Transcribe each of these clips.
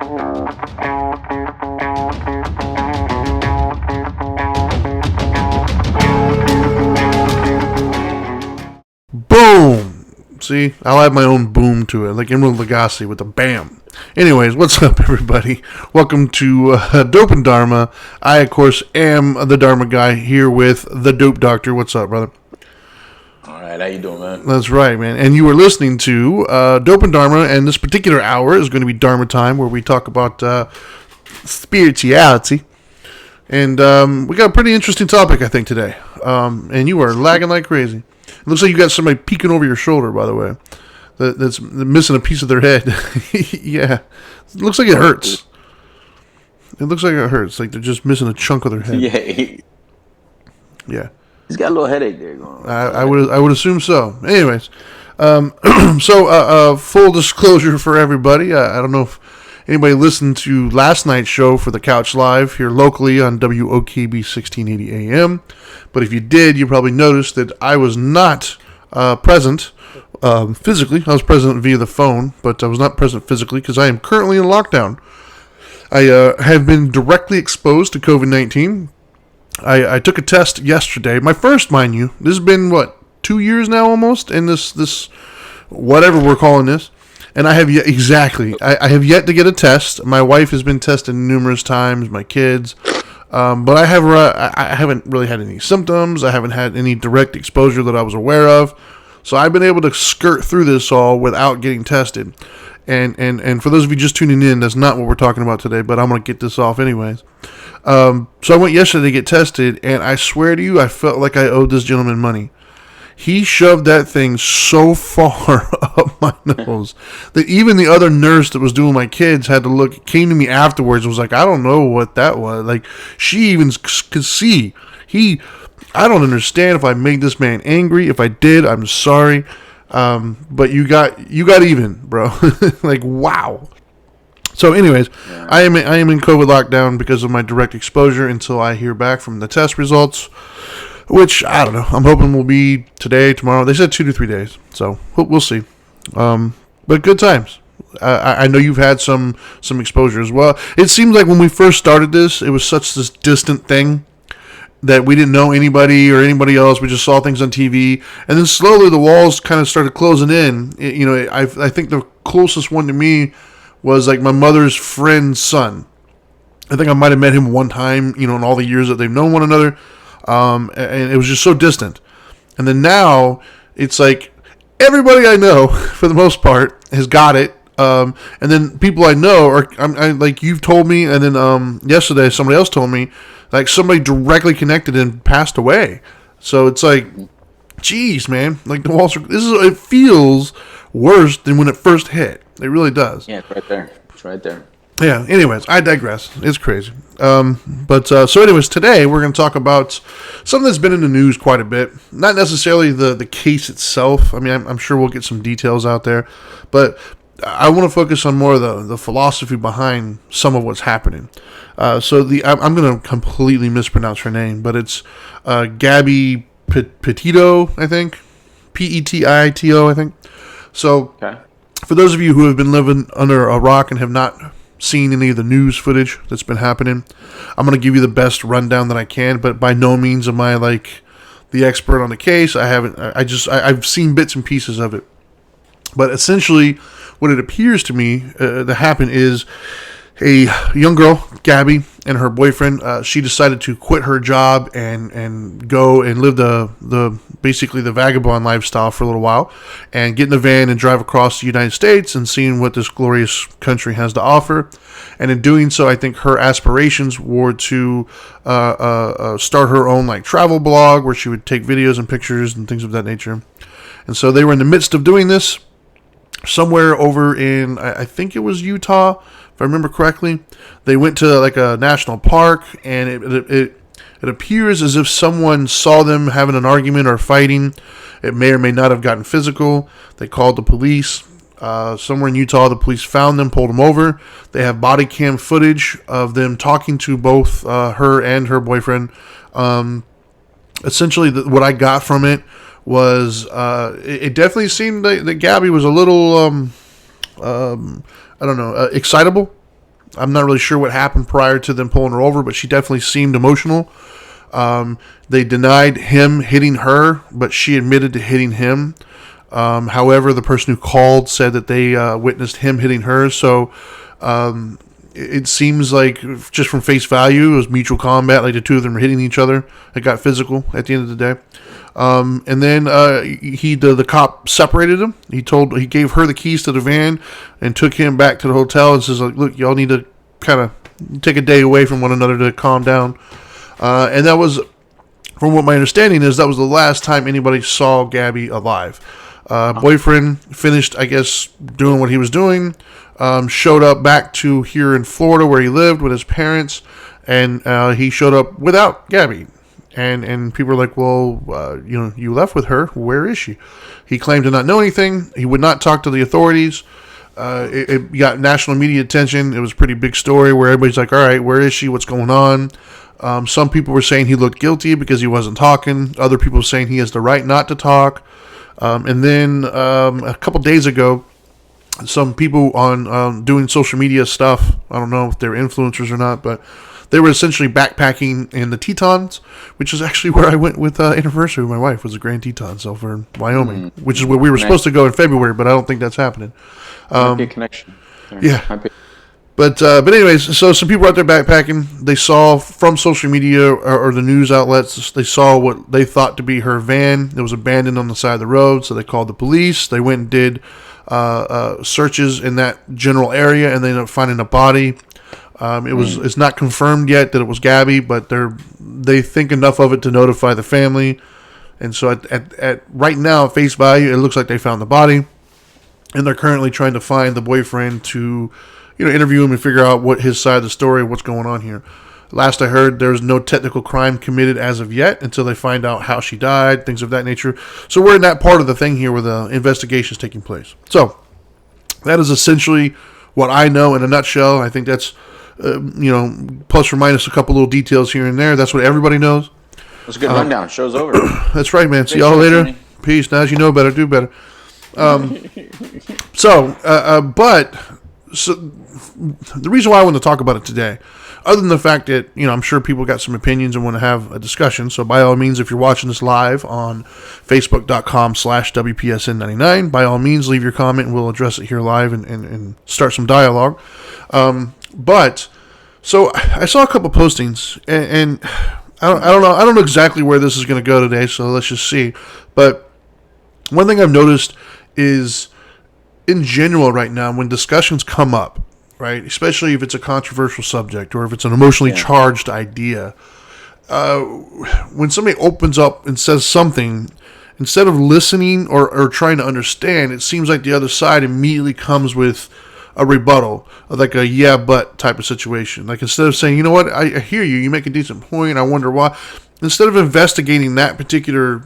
Boom! See, I'll add my own boom to it, like Emerald Lagasse with a bam. Anyways, what's up, everybody? Welcome to Dope and Dharma. I, of course, am the Dharma Guy here with the Dope Doctor. What's up, brother? All right, how you doing, man? That's right, man. And you are listening to Dope and Dharma, and this particular hour is going to be Dharma Time, where we talk about spirituality. And we got a pretty interesting topic, I think, today. And you are lagging like crazy. It looks like you got somebody peeking over your shoulder, by the way. That's missing a piece of their head. Yeah. It looks like it hurts. It looks like it hurts. Like they're just missing a chunk of their head. Yeah. He's got a little headache there going on. I would assume so. Anyways. Full disclosure for everybody. I don't know if anybody listened to last night's show for the Couch Live here locally on WOKB 1680 AM. But if you did, you probably noticed that I was not present physically. I was present via the phone, but I was not present physically because I am currently in lockdown. I have been directly exposed to COVID-19. I took a test yesterday. My first, mind you. This has been, 2 years now almost in this whatever we're calling this. And I have I have yet to get a test. My wife has been tested numerous times, my kids. But I haven't really had any symptoms. I haven't had any direct exposure that I was aware of. So I've been able to skirt through this all without getting tested. And for those of you just tuning in, that's not what we're talking about today, but I'm going to get this off anyways. So I went yesterday to get tested, and I swear to you, I felt like I owed this gentleman money. He shoved that thing so far up my nose that even the other nurse that was doing my kids had to came to me afterwards and was like, I don't know what that was. Like, she even could see. I don't understand if I made this man angry. If I did, I'm sorry. But you got even, bro. Like, wow. So anyways, yeah. I am in COVID lockdown because of my direct exposure until I hear back from the test results, which I don't know. I'm hoping will be today, tomorrow. They said 2 to 3 days, so we'll see. But good times. I know you've had some exposure as well. It seems like when we first started this, it was such this distant thing that we didn't know anybody or anybody else. We just saw things on TV, and then slowly the walls kind of started closing in. I think the closest one to me was like my mother's friend's son. I think I might have met him one time, in all the years that they've known one another. And it was just so distant. And then now it's like everybody I know, for the most part, has got it. And then people I know are, like you've told me, and then yesterday somebody else told me, like somebody directly connected and passed away. So it's like, geez, man, like the walls are. It feels worse than when it first hit. It really does. Yeah, it's right there. It's right there. Yeah, anyways, I digress. It's crazy. So anyways, today we're going to talk about something that's been in the news quite a bit. Not necessarily the case itself. I mean, I'm sure we'll get some details out there. But I want to focus on more of the philosophy behind some of what's happening. I'm going to completely mispronounce her name, but it's Gabby Petito, I think. Petito, I think. So, okay. For those of you who have been living under a rock and have not seen any of the news footage that's been happening, I'm going to give you the best rundown that I can, but by no means am I like the expert on the case. I've seen bits and pieces of it. But essentially, what it appears to me to happen is a young girl, Gabby, and her boyfriend, she decided to quit her job and go and live basically the vagabond lifestyle for a little while, and get in the van and drive across the United States and seeing what this glorious country has to offer. And in doing so, I think her aspirations were to start her own like travel blog where she would take videos and pictures and things of that nature. And so they were in the midst of doing this somewhere over in, I think it was Utah, if I remember correctly. They went to like a national park, and it appears as if someone saw them having an argument or fighting. It may or may not have gotten physical. They called the police. Somewhere in Utah, the police found them, pulled them over. They have body cam footage of them talking to both her and her boyfriend. Essentially, what I got from it was it definitely seemed that Gabby was a little, excitable. I'm not really sure what happened prior to them pulling her over, but she definitely seemed emotional. They denied him hitting her, but she admitted to hitting him. However, the person who called said that they witnessed him hitting her. So it seems like, just from face value, it was mutual combat. Like the two of them were hitting each other. It got physical at the end of the day. And then the cop separated him. He gave her the keys to the van and took him back to the hotel and says, like, look, y'all need to kind of take a day away from one another to calm down. And that was, from what my understanding is, that was the last time anybody saw Gabby alive. Boyfriend finished, I guess, doing what he was doing, showed up back to here in Florida where he lived with his parents, and he showed up without Gabby. And people were like, well, you left with her. Where is she? He claimed to not know anything. He would not talk to the authorities. It got national media attention. It was a pretty big story where everybody's like, all right, where is she? What's going on? Some people were saying he looked guilty because he wasn't talking. Other people were saying he has the right not to talk. And then a couple days ago, some people on doing social media stuff, I don't know if they're influencers or not, but they were essentially backpacking in the Tetons, which is actually where I went with anniversary with my wife, was the Grand Tetons over in Wyoming, which is where we were supposed to go in February, but I don't think that's happening. Might be a connection. Yeah. But anyways, so some people were out there backpacking. They saw from social media or the news outlets, they saw what they thought to be her van. It was abandoned on the side of the road, so they called the police. They went and did searches in that general area, and they ended up finding a body. It's not confirmed yet that it was Gabby, but they think enough of it to notify the family. And so at right now, at face value, it looks like they found the body, and they're currently trying to find the boyfriend to, interview him and figure out what his side of the story, what's going on here. Last I heard, there's no technical crime committed as of yet until they find out how she died, things of that nature. So we're in that part of the thing here where the investigation is taking place. So that is essentially what I know in a nutshell. I think that's, plus or minus a couple little details here and there. That's what everybody knows. That's a good rundown. Show's over. That's right, man. See y'all later. Funny. Peace. Now, as you know better, do better. So the reason why I want to talk about it today, other than the fact that, I'm sure people got some opinions and want to have a discussion. So by all means, if you're watching this live on facebook.com/WPSN99, by all means, leave your comment and we'll address it here live and start some dialogue. But so I saw a couple postings and I don't know exactly where this is going to go today. So let's just see. But one thing I've noticed is, in general right now, when discussions come up, right, especially if it's a controversial subject or if it's an emotionally charged idea, when somebody opens up and says something, instead of listening or trying to understand, it seems like the other side immediately comes with a rebuttal, like a yeah, but type of situation. Like, instead of saying, you know what, I hear you, you make a decent point, I wonder why, instead of investigating that particular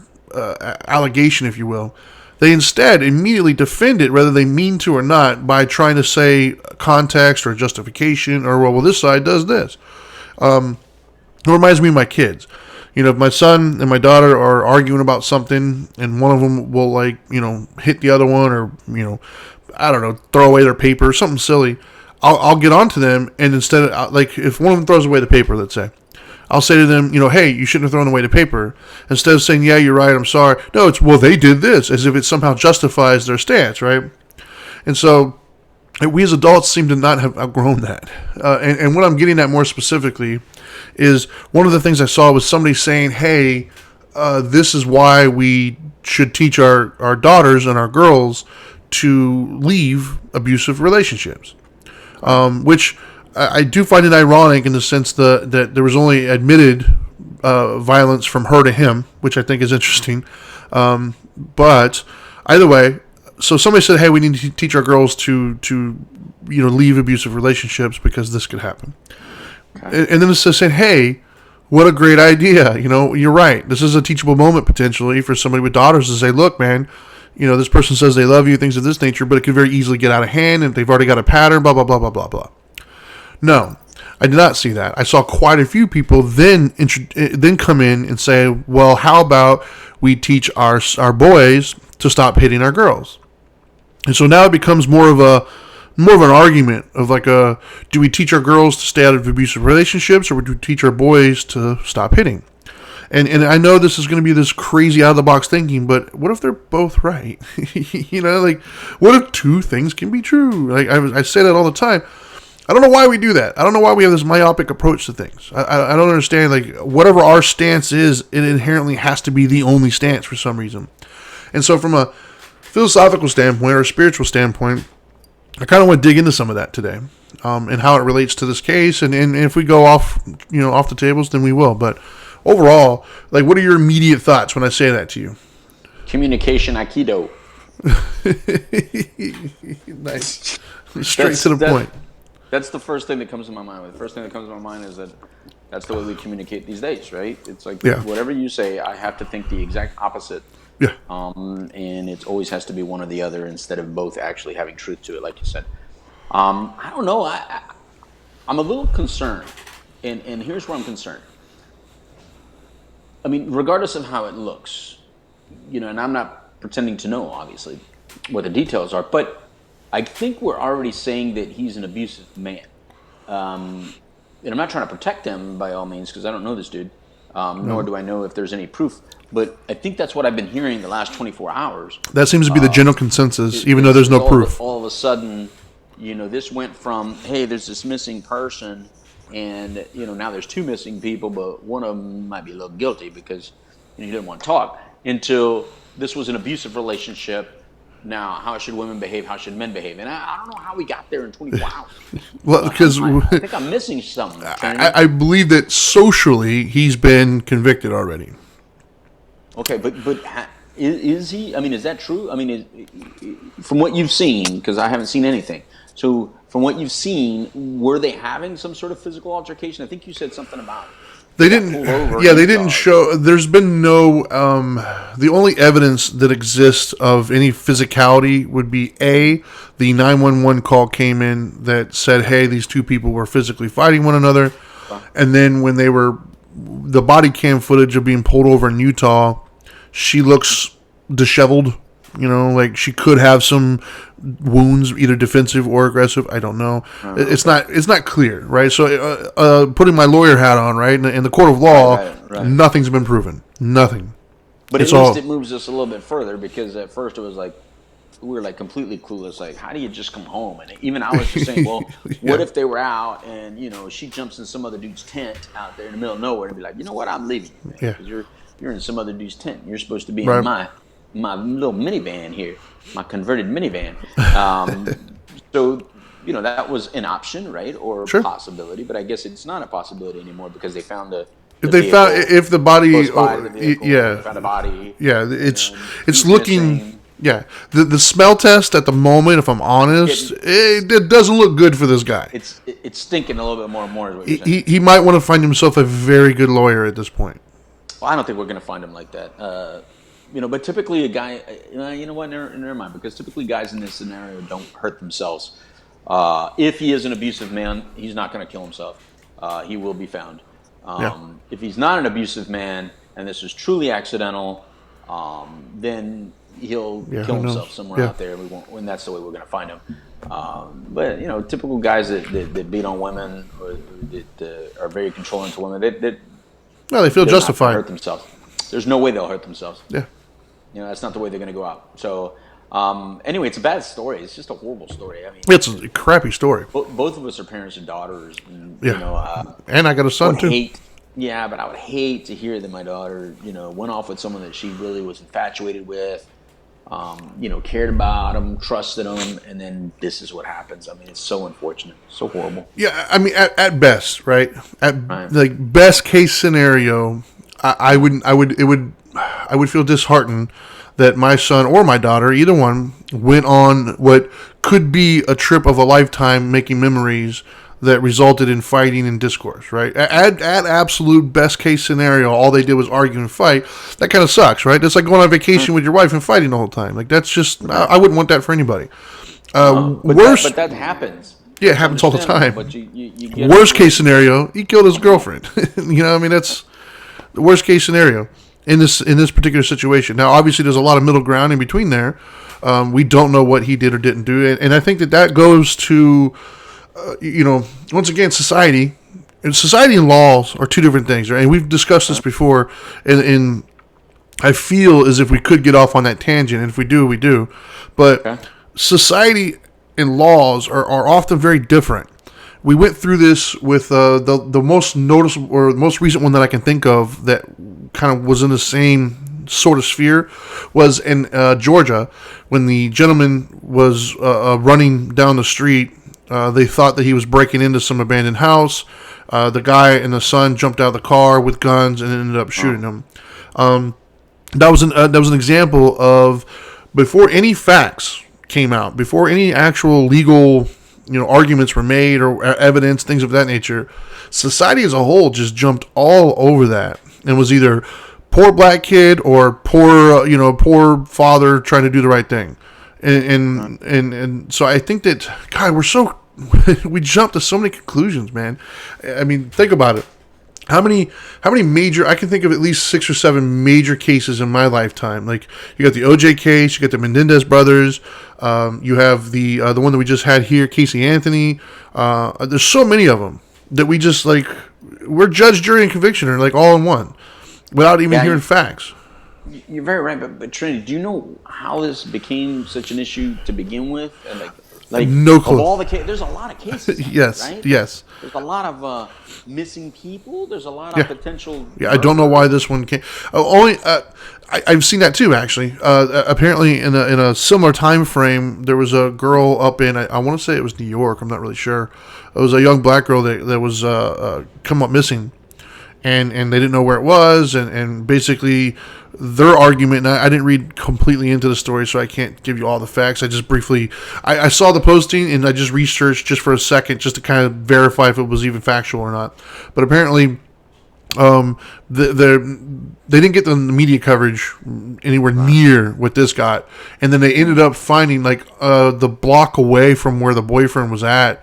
allegation, if you will, they instead immediately defend it, whether they mean to or not, by trying to say context or justification or, well, this side does this. It reminds me of my kids. If my son and my daughter are arguing about something and one of them will, hit the other one or, I don't know, throw away their paper or something silly, I'll get on to them, and instead of, if one of them throws away the paper, let's say, I'll say to them, hey, you shouldn't have thrown away the paper. Instead of saying, yeah, you're right, I'm sorry. No, it's, well, they did this, as if it somehow justifies their stance, right? And so we as adults seem to not have outgrown that. And what I'm getting at more specifically is, one of the things I saw was somebody saying, hey, this is why we should teach our daughters and our girls to leave abusive relationships, which I do find it ironic in the sense that there was only admitted violence from her to him, which I think is interesting. But either way, so somebody said, hey, we need to teach our girls to leave abusive relationships because this could happen. Okay. And then it's just saying, hey, what a great idea. You're right. This is a teachable moment potentially for somebody with daughters to say, look, man, this person says they love you, things of this nature, but it could very easily get out of hand and they've already got a pattern, blah, blah, blah, blah, blah, blah. No, I did not see that. I saw quite a few people then come in and say, well, how about we teach our boys to stop hitting our girls? And so now it becomes more of a more of an argument of like do we teach our girls to stay out of abusive relationships, or do we teach our boys to stop hitting? And I know this is going to be this crazy out of the box thinking, but what if they're both right? Like, what if two things can be true? Like I say that all the time. I don't know why we do that. I don't know why we have this myopic approach to things. I don't understand. Like, whatever our stance is, it inherently has to be the only stance for some reason. And so, from a philosophical standpoint or a spiritual standpoint, I kind of want to dig into some of that today, and how it relates to this case. And if we go off the tables, then we will. But overall, like, what are your immediate thoughts when I say that to you? Communication Aikido. Nice. Straight to the point. That's the first thing that comes to my mind. The first thing that comes to my mind is that's the way we communicate these days, right? It's like, whatever you say, I have to think the exact opposite. Yeah. And it always has to be one or the other instead of both actually having truth to it, like you said. I don't know. I'm a little concerned, and here's where I'm concerned. I mean, regardless of how it looks, and I'm not pretending to know, obviously, what the details are, but I think we're already saying that he's an abusive man. And I'm not trying to protect him by all means, because I don't know this dude, nor do I know if there's any proof. But I think that's what I've been hearing the last 24 hours. That seems to be the general consensus, even though there's no proof. All of a sudden, this went from, hey, there's this missing person, and, now there's two missing people, but one of them might be a little guilty because he didn't want to talk, until this was an abusive relationship. Now, how should women behave? How should men behave? And I don't know how we got there in 24 hours. Well, because I think I'm missing something. I believe that socially he's been convicted already. Okay, but is he? I mean, is that true? I mean, from what you've seen, because I haven't seen anything. So, from what you've seen, were they having some sort of physical altercation? I think you said something about it. They didn't. Yeah, they didn't show. There's been no. The only evidence that exists of any physicality would be the 911 call came in that said, "Hey, these two people were physically fighting one another," and then when the body cam footage of being pulled over in Utah, she looks disheveled. Like she could have some wounds, either defensive or aggressive. I don't know. It's not clear, right? So, putting my lawyer hat on, right, in the court of law, right. Nothing's been proven. Nothing. But at least it moves us a little bit further, because at first it was like we were like completely clueless. Like, how do you just come home? And even I was just saying, well, what if they were out and she jumps in some other dude's tent out there in the middle of nowhere and be like, you know what, I'm leaving you, man, because you're in some other dude's tent. You're supposed to be in my little minivan here, my converted minivan. So, that was an option, right? Or a possibility, but I guess it's not a possibility anymore because they found if the body, found a body. Yeah, it's looking, the smell test at the moment, if I'm honest, it doesn't look good for this guy. It's stinking a little bit more and more, is what you're saying. He might want to find himself a very good lawyer at this point. Well, I don't think we're going to find him like that. But typically a guy, never mind, because typically guys in this scenario don't hurt themselves. If he is an abusive man, he's not going to kill himself. He will be found. If he's not an abusive man, and this is truly accidental, then he'll kill himself somewhere out there, and that's the way we're going to find him. But typical guys that beat on women or that are very controlling to women, they feel justified. Hurt themselves. There's no way they'll hurt themselves. Yeah. That's not the way they're going to go out. So, anyway, it's a bad story. It's just a horrible story. I mean, it's a crappy story. Both of us are parents and daughters. And, and I got a son too. But I would hate to hear that my daughter, went off with someone that she really was infatuated with, cared about him, trusted him, and then this is what happens. I mean, it's so unfortunate, so horrible. Yeah, I mean, at best, right? Like best case scenario, I would feel disheartened that my son or my daughter, either one, went on what could be a trip of a lifetime, making memories that resulted in fighting and discourse, right? At absolute best case scenario, all they did was argue and fight. That kind of sucks, right? It's like going on vacation with your wife and fighting the whole time. Like, that's just, I wouldn't want that for anybody. But that happens. Yeah, it happens all the time. But you worst case scenario, he killed his girlfriend. That's the worst case scenario in this particular situation. Now, obviously, there's a lot of middle ground in between there. We don't know what he did or didn't do. And I think that goes to, once again, society. And society and laws are two different things, right? And we've discussed this before, and I feel as if we could get off on that tangent, and if we do, we do. But society and laws are often very different. We went through this with the most noticeable or the most recent one that I can think of that kind of was in the same sort of sphere was in Georgia when the gentleman was running down the street. They thought that he was breaking into some abandoned house. The guy and the son jumped out of the car with guns and ended up shooting him. That was an example of before any facts came out, before any actual legal arguments were made or evidence, things of that nature. Society as a whole just jumped all over that and was either poor black kid or poor father trying to do the right thing, and so I think that God, we jumped to so many conclusions, man. I mean, think about it. How many major? I can think of at least 6 or 7 major cases in my lifetime. Like you got the OJ case, you got the Menendez brothers, you have the one that we just had here, Casey Anthony. There's so many of them that we just we're judge, jury, and conviction are all in one, without even hearing facts. You're very right, but Trinity, do you know how this became such an issue to begin with? And no clue. Of all the cases, there's a lot of cases. Yes, right? Yes. There's a lot of missing people. There's a lot of potential. Yeah, I don't know why this one came. I've seen that too. Actually, apparently in a similar time frame, there was a girl up in I want to say it was New York. I'm not really sure. It was a young black girl that was come up missing, and they didn't know where it was, and basically their argument, and I didn't read completely into the story, so I can't give you all the facts. I just briefly, I saw the posting, and I just researched just for a second, just to kind of verify if it was even factual or not. But apparently, they didn't get the media coverage anywhere near what this got, and then they ended up finding the block away from where the boyfriend was at.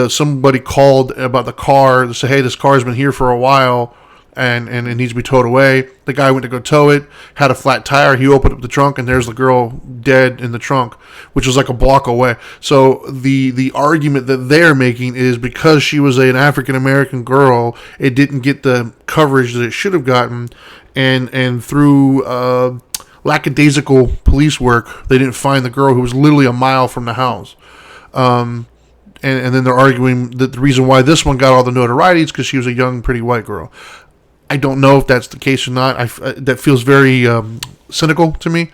Somebody called about the car to say, hey, this car's been here for a while. And it needs to be towed away. The guy went to go tow it, had a flat tire. He opened up the trunk, and there's the girl dead in the trunk, which was like a block away. So the argument that they're making is because she was an African-American girl, it didn't get the coverage that it should have gotten. And through lackadaisical police work, they didn't find the girl who was literally a mile from the house. And then they're arguing that the reason why this one got all the notoriety is because she was a young, pretty white girl. I don't know if that's the case or not. That feels very cynical to me.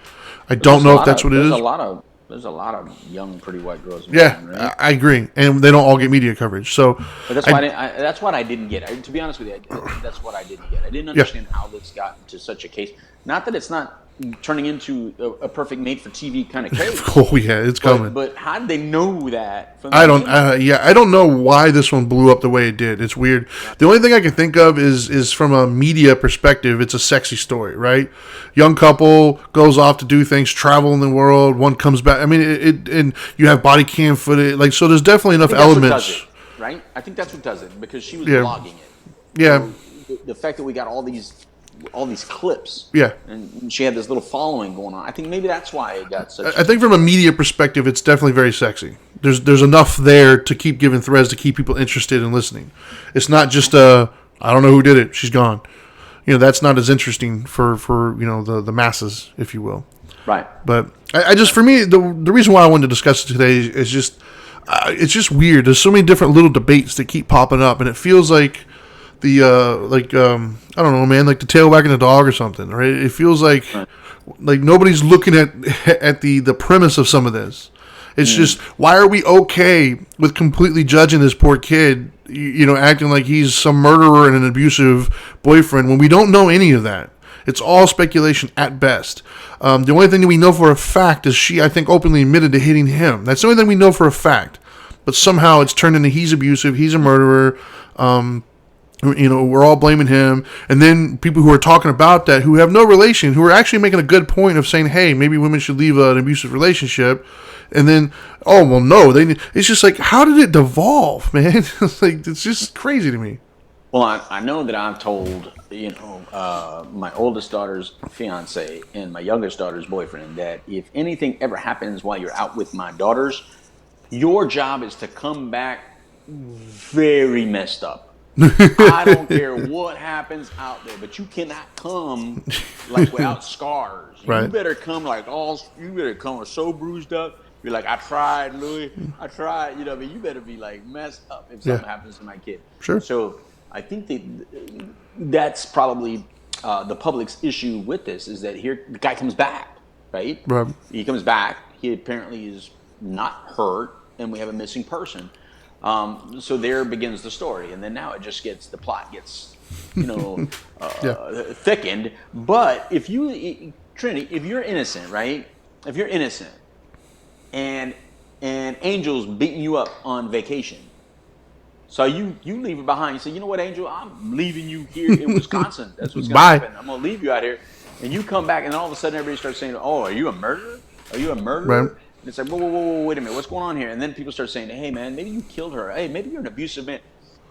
I don't know if that's what it is. There's a lot of young, pretty white girls. Right? I agree, and they don't all get media coverage. So, but that's what I didn't get. To be honest with you, that's what I didn't get. I didn't understand how this got to such a case. Not that it's not turning into a perfect made-for-TV kind of case. Oh yeah, it's coming. But how did they know that? I don't know why this one blew up the way it did. It's weird. The only thing I can think of is from a media perspective, it's a sexy story, right? Young couple goes off to do things, travel in the world. One comes back. I mean, and you have body cam footage, so there's definitely enough elements. Right? I think that's what does it because she was blogging it. Yeah. So the fact that we got all these clips. Yeah. And she had this little following going on. I think maybe that's why it got such. I think from a media perspective, it's definitely very sexy. There's enough there to keep giving threads to keep people interested in listening. It's not just I don't know who did it. She's gone. That's not as interesting for the masses, if you will. Right. But I just, for me, the reason why I wanted to discuss it today is just it's just weird. There's so many different little debates that keep popping up, and it feels like I don't know, man, like the tail wagging the dog or something, right? It feels like nobody's looking at the premise of some of this. It's just, why are we okay with completely judging this poor kid, acting like he's some murderer and an abusive boyfriend when we don't know any of that? It's all speculation at best. The only thing that we know for a fact is she, I think, openly admitted to hitting him. That's the only thing we know for a fact. But somehow it's turned into he's abusive, he's a murderer. We're all blaming him. And then people who are talking about that, who have no relation, who are actually making a good point of saying, hey, maybe women should leave an abusive relationship. And then, oh, well, no. It's just like, how did it devolve, man? It's just crazy to me. Well, I know that I've told, my oldest daughter's fiance and my youngest daughter's boyfriend that if anything ever happens while you're out with my daughters, your job is to come back very messed up. I don't care what happens out there, but you cannot come like without scars. You Right. better come like you better come so bruised up. Be like, I tried, Louis. I tried. You know, what I mean, you better be like messed up if Yeah. something happens to my kid. Sure. So I think that's probably the public's issue with this is that here the guy comes back, right? Right. He comes back. He apparently is not hurt, and we have a missing person. So there begins the story, and then now it just the plot gets, thickened. But Trinity, if you're innocent, right? If you're innocent, and Angel's beating you up on vacation, so you leave her behind. You say, you know what, Angel, I'm leaving you here in Wisconsin. That's what's going to happen. I'm going to leave you out here, and you come back, and then all of a sudden everybody starts saying, oh, are you a murderer? Are you a murderer? Right. And it's like, whoa, wait a minute, what's going on here? And then people start saying, hey, man, maybe you killed her. Hey, maybe you're an abusive man.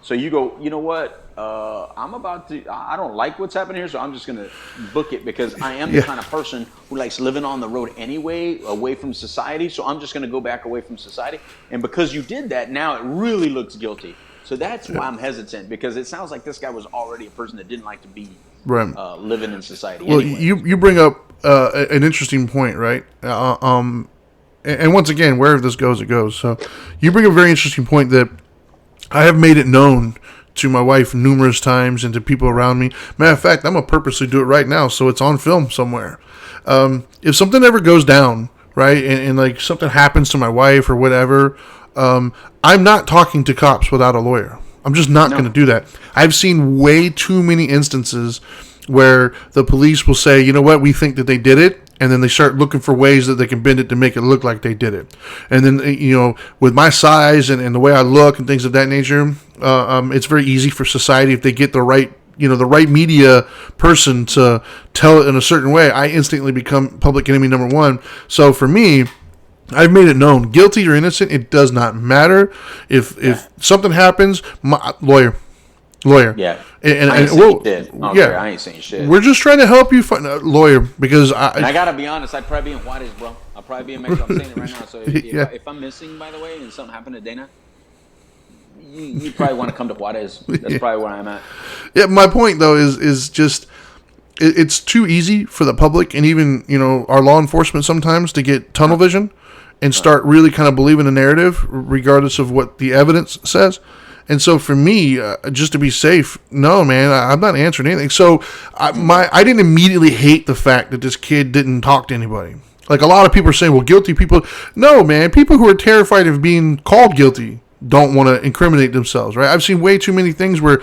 So you go, you know what? I don't like what's happening here, so I'm just going to book it because I am the kind of person who likes living on the road anyway, away from society. So I'm just going to go back away from society. And because you did that, now it really looks guilty. So that's why I'm hesitant, because it sounds like this guy was already a person that didn't like to be living in society. Well, anyway. you bring up an interesting point, right? And once again, wherever this goes, it goes. So you bring up a very interesting point that I have made it known to my wife numerous times and to people around me. Matter of fact, I'm going to purposely do it right now so it's on film somewhere. If something ever goes down, right, and like something happens to my wife or whatever, I'm not talking to cops without a lawyer. I'm just not going to do that. I've seen way too many instances where the police will say, you know what, we think that they did it, and then they start looking for ways that they can bend it to make it look like they did it. And then, with my size and the way I look and things of that nature, it's very easy for society, if they get the right media person to tell it in a certain way, I instantly become public enemy number one. So for me, I've made it known, guilty or innocent, it does not matter. If something happens, my lawyer. Yeah. And I ain't saying shit. We're just trying to help you find a lawyer, because I gotta be honest, I'd probably be in Juarez, bro. I'll probably be in Mexico. I'm saying it right now. So if I'm missing, by the way, and something happened to Dana, you probably want to come to Juarez. That's probably where I'm at. Yeah, my point though is just it's too easy for the public and even our law enforcement sometimes to get tunnel vision and start really kind of believing the narrative regardless of what the evidence says. And so for me, just to be safe, no, man, I'm not answering anything. So I didn't immediately hate the fact that this kid didn't talk to anybody. Like a lot of people are saying, well, guilty people. No, man, people who are terrified of being called guilty don't want to incriminate themselves, right? I've seen way too many things where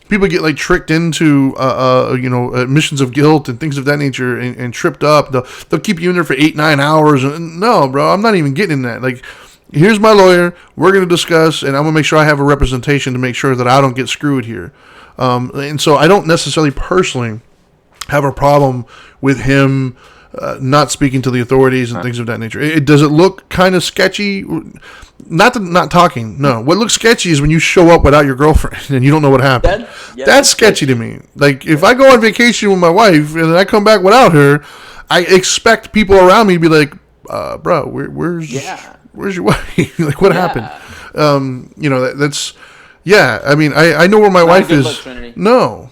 people get like tricked into, admissions of guilt and things of that nature and tripped up. They'll keep you in there for 8-9 hours. No, bro, I'm not even getting in that. Like, here's my lawyer. We're going to discuss, and I'm going to make sure I have a representation to make sure that I don't get screwed here. And so I don't necessarily personally have a problem with him not speaking to the authorities and things of that nature. Does it look kind of sketchy? Not talking. No. What looks sketchy is when you show up without your girlfriend and you don't know what happened. That's sketchy to me. Like, if I go on vacation with my wife and then I come back without her, I expect people around me to be like, bro, where's your wife? Like, what happened? That's, I mean, I know where my wife is. No.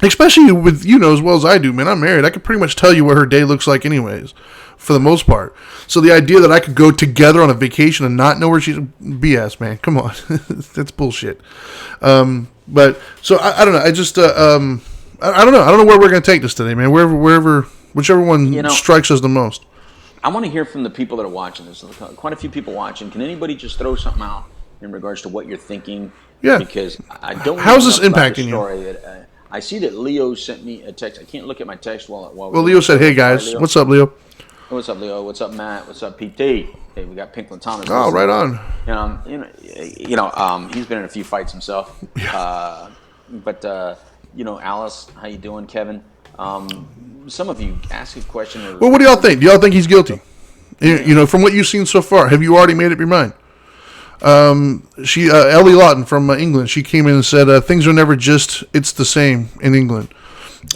Especially with, as well as I do, man. I'm married. I could pretty much tell you what her day looks like anyways, for the most part. So the idea that I could go together on a vacation and not know where she's, BS, man. Come on. That's bullshit. But, so I don't know. I just, I don't know. I don't know where we're going to take this today, man. Whichever one strikes us the most. I want to hear from the people that are watching this. Quite a few people watching. Can anybody just throw something out in regards to what you're thinking? Yeah. Because I don't. How's this impacting you? I see that Leo sent me a text. I can't look at my text while. Well, Leo said, "Hey guys, what's up, Leo? What's up, Leo? What's up, Matt? What's up, PT? Hey, we got Pinklin Thomas. Oh, right on. He's been in a few fights himself. But Alice, how you doing, Kevin? Some of you ask a question. Well, what do y'all think? Do y'all think he's guilty? From what you've seen so far, have you already made up your mind? Ellie Lawton from England. She came in and said things are never just it's the same in England.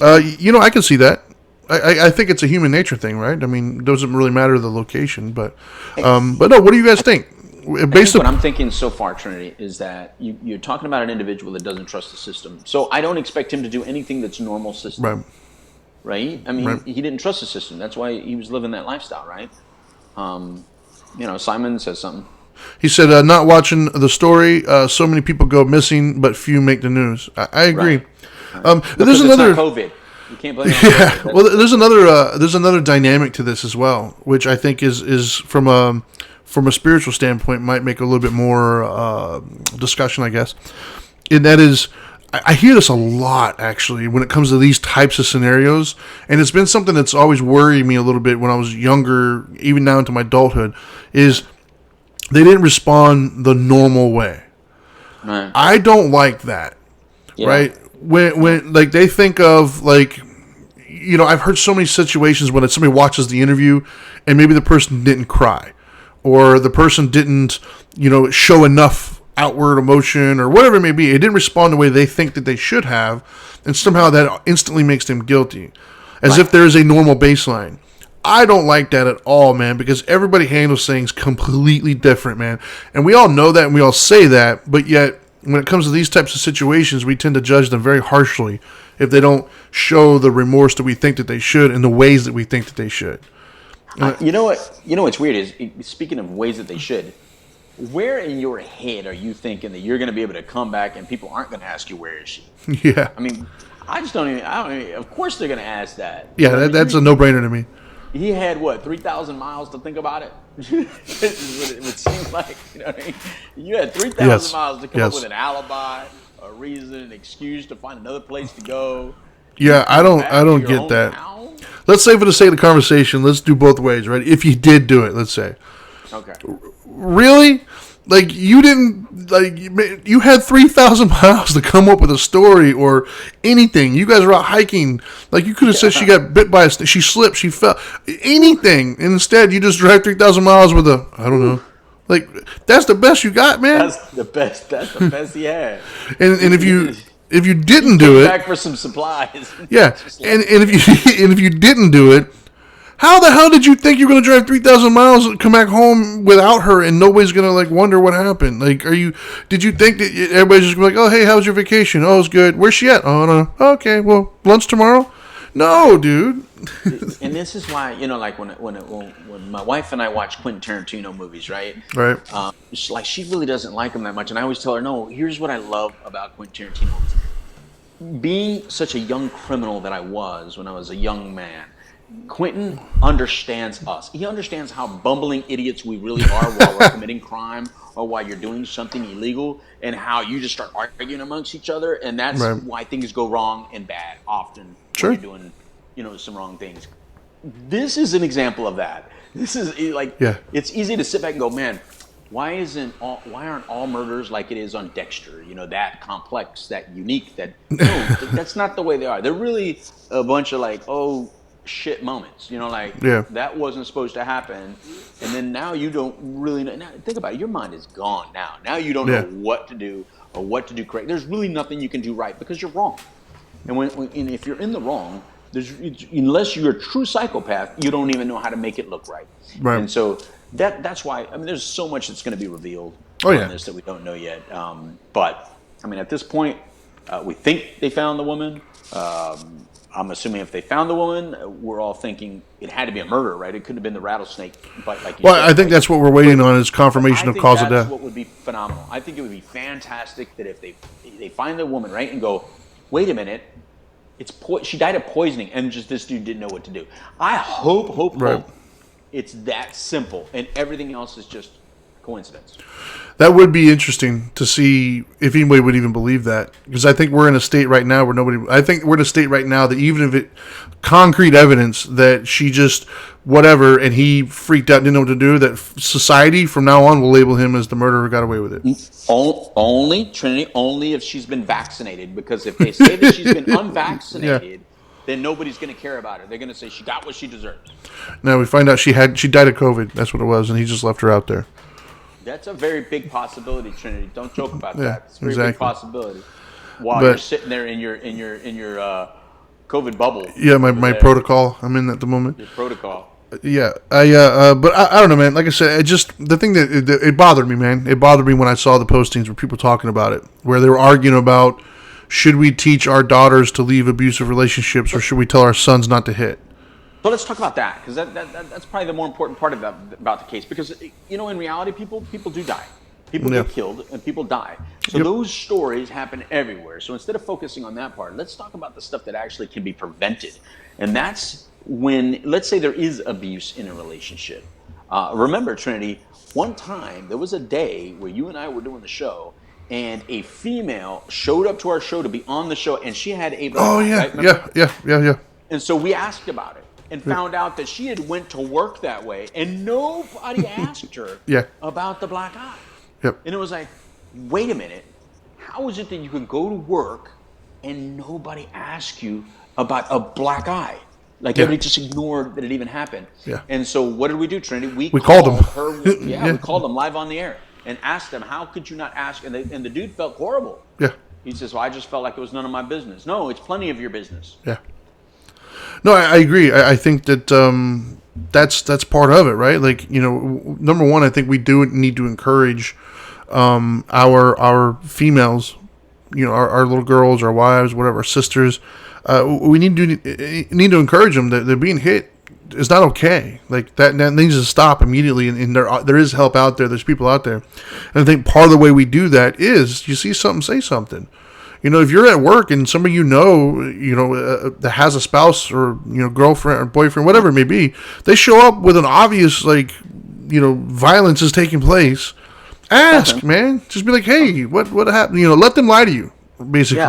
I can see that. I think it's a human nature thing, right? I mean, it doesn't really matter the location, but no. What do you guys think? What I'm thinking so far, Trinity, is that you're talking about an individual that doesn't trust the system. So I don't expect him to do anything that's normal system. Right? I mean, he didn't trust the system. That's why he was living that lifestyle, right? Simon says something. He said, not watching the story, so many people go missing, but few make the news. I agree. Right. There's another COVID. You can't blame it on COVID. Well, there's another dynamic to this as well, which I think is from a spiritual standpoint might make a little bit more discussion, I guess. And that is, I hear this a lot, actually, when it comes to these types of scenarios. And it's been something that's always worried me a little bit when I was younger, even now into my adulthood, is they didn't respond the normal way. Right. I don't like that, right? When like they think of like, I've heard so many situations when somebody watches the interview and maybe the person didn't cry or the person didn't, show enough outward emotion or whatever it may be. It didn't respond the way they think that they should have, and somehow that instantly makes them guilty, as if there is a normal baseline. I don't like that at all, man, because everybody handles things completely different, man. And we all know that and we all say that, but yet when it comes to these types of situations, we tend to judge them very harshly if they don't show the remorse that we think that they should in the ways that we think that they should. You know what's weird is, speaking of ways that they should, where in your head are you thinking that you're going to be able to come back and people aren't going to ask you, where is she? Yeah. I mean, I don't even, of course they're going to ask that. Yeah, that's a no-brainer to me. He had, 3,000 miles to think about it? It would seem like, you know what I mean? You had 3,000 miles to come up with an alibi, a reason, an excuse to find another place to go. Yeah, I don't get that. Town? Let's say for the sake of the conversation, let's do both ways, right? If you did do it, let's say. Okay. Really? Like, you didn't, you had 3,000 miles to come up with a story or anything. You guys were out hiking. Like, you could have said she got bit by she slipped, she fell. Anything. Instead, you just drive 3,000 miles with I don't know. Like, that's the best you got, man. That's the best he had. And if you didn't do it. Back for some supplies. Yeah. And if you didn't do it, how the hell did you think you were going to drive 3,000 miles and come back home without her and nobody's going to wonder what happened? Like, did you think that everybody's just going to be like, oh, hey, how was your vacation? Oh, it's good. Where's she at? Oh, no. Okay, well, lunch tomorrow? No, dude. And this is why, when my wife and I watch Quentin Tarantino movies, right? Right. She really doesn't like him that much. And I always tell her, no, here's what I love about Quentin Tarantino. Being such a young criminal that I was when I was a young man, Quentin understands us. He understands how bumbling idiots we really are while we're committing crime or while you're doing something illegal, and how you just start arguing amongst each other, and that's why things go wrong and bad often. Sure. When you're doing, some wrong things. This is an example of that. This is it's easy to sit back and go, man, why aren't all murders like it is on Dexter? That complex, that unique, that's not the way they are. They're really a bunch of shit moments, that wasn't supposed to happen, and then now you don't really know. Now think about it, your mind is gone now you don't know what to do or what to do correct. There's really nothing you can do right because you're wrong, and and if you're in the wrong, unless you're a true psychopath, you don't even know how to make it look right. And so that's why, there's so much that's going to be revealed on this that we don't know yet, but at this point, we think they found the woman. I'm assuming if they found the woman, we're all thinking it had to be a murder, right? It couldn't have been the rattlesnake bite, like you said. I think that's what we're waiting on is confirmation of cause of death. That's what would be phenomenal. I think it would be fantastic that if they find the woman, right, and go, wait a minute, she died of poisoning, and just this dude didn't know what to do. I hope it's that simple, and everything else is just coincidence. That would be interesting to see if anybody would even believe that, because I think we're in a state right now where I think we're in a state right now that even if concrete evidence that she just whatever and he freaked out, didn't know what to do, that society from now on will label him as the murderer who got away with it. Only if she's been vaccinated, because if they say that she's been unvaccinated, then nobody's going to care about her. They're going to say she got what she deserves. Now we find out she died of COVID. That's what it was, and he just left her out there. That's a very big possibility, Trinity. Don't joke about Yeah, that. It's a very big exactly. possibility. While you're But sitting there in your COVID bubble yeah, my, over my there, protocol I'm in at the moment. your protocol. Yeah, but I don't know, man. Like I said, it just the thing that it bothered me, man. It bothered me when I saw the postings where people talking about it, where they were arguing about should we teach our daughters to leave abusive relationships or should we tell our sons not to hit? So let's talk about that because that's probably the more important part of that about the case because in reality people do die, people Yeah. get killed and people die. So Yep. those stories happen everywhere. So instead of focusing on that part, let's talk about the stuff that actually can be prevented, and that's when let's say there is abuse in a relationship. Remember, Trinity, one time there was a day where you and I were doing the show. And a female showed up to our show to be on the show, and she had a black Oh eye, yeah, right? Remember? yeah. And so we asked about it and found out that she had went to work that way and nobody asked her Yeah. about the black eye. Yep. And it was like, wait a minute. How is it that you can go to work and nobody asked you about a black eye? Like Yeah. everybody just ignored that it even happened. Yeah. And so what did we do, Trinity? We called them. her. Yeah, Yeah. we called them live on the air and asked them, how could you not ask? And the dude felt horrible. Yeah. He says, well, I just felt like it was none of my business. No, it's plenty of your business. Yeah. No, I agree. I think that that's part of it, right? Like, number one, I think we do need to encourage our females, our little girls, our wives, whatever, our sisters. We need to encourage them that they're being hit is not okay. Like that needs to stop immediately. And there is help out there. There's people out there, and I think part of the way we do that is you see something, say something. If you're at work and somebody that has a spouse or girlfriend or boyfriend, whatever it may be, they show up with an obvious violence is taking place. Ask, man. Just be like, hey, what happened? Let them lie to you. Basically,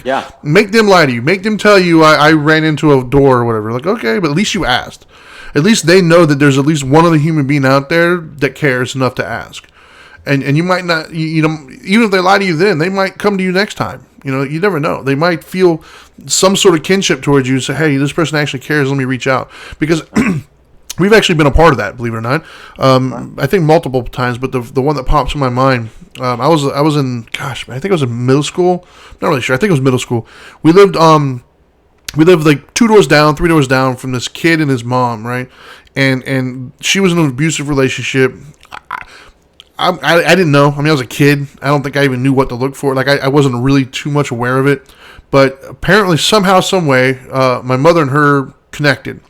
Yeah. make them lie to you. Make them tell you I ran into a door or whatever. Like, okay, but at least you asked. At least they know that there's at least one other human being out there that cares enough to ask. And you might not, even if they lie to you then, they might come to you next time. You never know. They might feel some sort of kinship towards you and say, hey, this person actually cares. Let me reach out. Because we've actually been a part of that, believe it or not. I think multiple times, but the one that pops in my mind, I was in, gosh, I think it was in middle school. Not really sure. I think it was middle school. We lived like 2 doors down, 3 doors down from this kid and his mom, right? And she was in an abusive relationship. I didn't know. I mean, I was a kid. I don't think I even knew what to look for. Like, I wasn't really too much aware of it. But apparently, somehow, some way, my mother and her connected.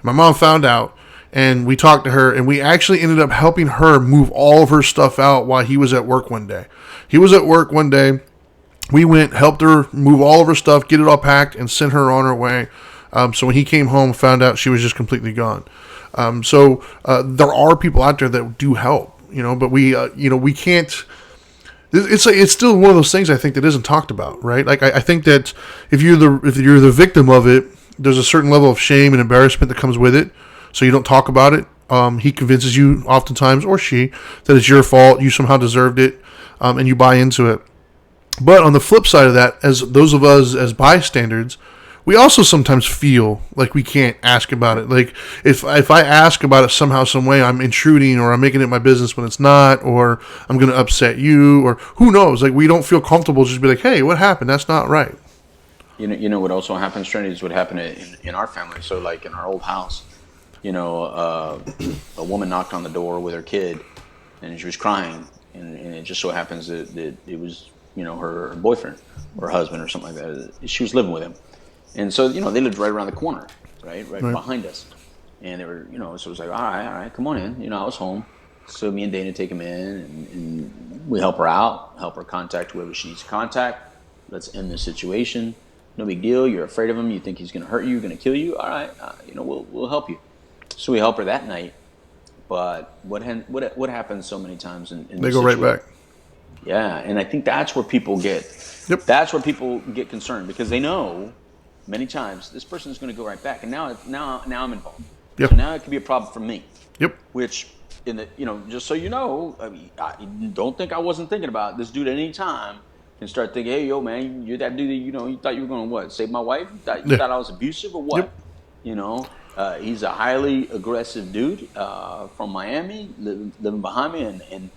My mom found out, and we talked to her, and we actually ended up helping her move all of her stuff out while he was at work one day. He was at work one day. We went, helped her move all of her stuff, get it all packed, and sent her on her way. So when he came home, found out she was just completely gone. So there are people out there that do help. But we can't. It's still one of those things I think that isn't talked about, right? Like I think that if you're the victim of it, there's a certain level of shame and embarrassment that comes with it, so you don't talk about it. He convinces you oftentimes, or she, that it's your fault, you somehow deserved it, and you buy into it. But on the flip side of that, as those of us as bystanders, we also sometimes feel like we can't ask about it. Like if I ask about it somehow, some way, I'm intruding or I'm making it my business when it's not, or I'm going to upset you, or who knows? Like we don't feel comfortable just be like, hey, what happened? That's not right. You know what also happens, Trinity, is what happened in our family. So like in our old house, a woman knocked on the door with her kid, and she was crying, and it just so happens that it was her boyfriend or husband or something like that. She was living with him. And so, they lived right around the corner, right behind us. And they were, so it was like, all right, come on in. I was home. So me and Dana take him in, and we help her out, help her contact whoever she needs to contact. Let's end this situation. No big deal. You're afraid of him. You think he's going to hurt you, going to kill you. All right, we'll help you. So we help her that night. But what happens so many times in they go right back. Yeah, and I think that's where people get. Yep. That's where people get concerned because they know. Many times, this person is going to go right back, and now I'm involved. Yep. So now it could be a problem for me. Yep. Which, just so you know, I don't think I wasn't thinking about it. This dude at any time can start thinking, hey, yo, man, you're that dude that you thought you were going to what? Save my wife? You thought I was abusive or what? Yep. You know, he's a highly aggressive dude from Miami, living behind me, and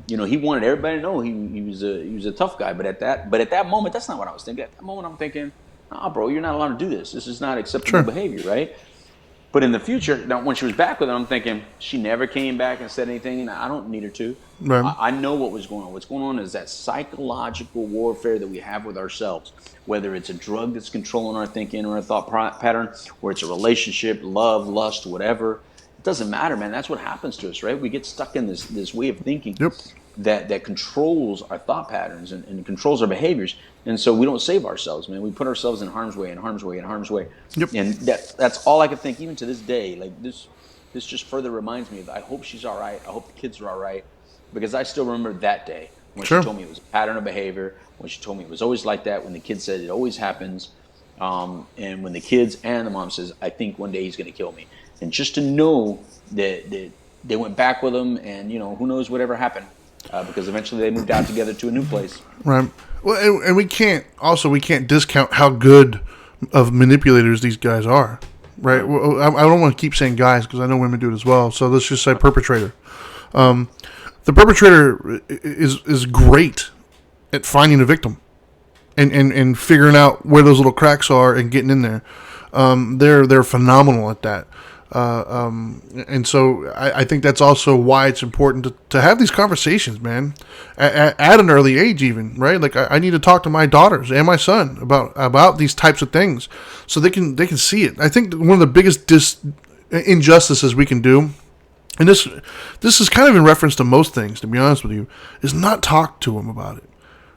you know, he wanted everybody to know he was a tough guy. But at that moment, that's not what I was thinking. At that moment, I'm thinking, nah, bro, you're not allowed to do this. This is not acceptable Sure. behavior, right? But in the future, now when she was back with him, I'm thinking she never came back and said anything. And I don't need her to. Right. I know what was going on. What's going on is that psychological warfare that we have with ourselves, whether it's a drug that's controlling our thinking or our thought pattern, or it's a relationship, love, lust, whatever. It doesn't matter, man. That's what happens to us, right? We get stuck in this way of thinking Yep. that controls our thought patterns and controls our behaviors. And so we don't save ourselves, man. We put ourselves in harm's way and harm's way and harm's way. Yep. And that's all I can think, even to this day. Like this just further reminds me of, I hope she's all right. I hope the kids are all right. Because I still remember that day when she Sure. told me it was a pattern of behavior, when she told me it was always like that, when the kid said it always happens, and when the kids and the mom says, I think one day he's going to kill me. And just to know that they went back with him, and you know, who knows whatever happened, because eventually they moved out together to a new place. Right. Well, and we can't discount how good of manipulators these guys are. Right. Well, I don't want to keep saying guys because I know women do it as well. So let's just say perpetrator. The perpetrator is great at finding a victim and figuring out where those little cracks are and getting in there. They're phenomenal at that. And so I think that's also why it's important to have these conversations, man, at an early age, even, right? Like I need to talk to my daughters and my son about these types of things so they can see it. I think one of the biggest injustices we can do, and this is kind of in reference to most things, to be honest with you, is not talk to them about it.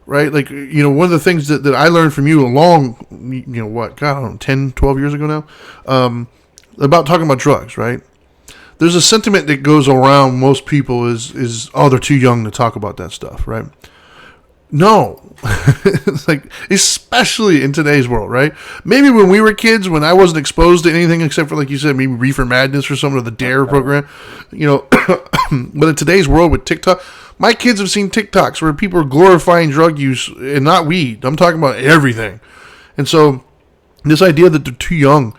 Right? Like, you know, one of the things that I learned from you God, I don't know, 10, 12 years ago now, about talking about drugs, right? There's a sentiment that goes around most people is oh, they're too young to talk about that stuff, right? No. It's like, especially in today's world, right? Maybe when we were kids, when I wasn't exposed to anything except for, like you said, maybe Reefer Madness or something, or the DARE program, you know, but in today's world with TikTok, my kids have seen TikToks where people are glorifying drug use and not weed. I'm talking about everything. And so this idea that they're too young,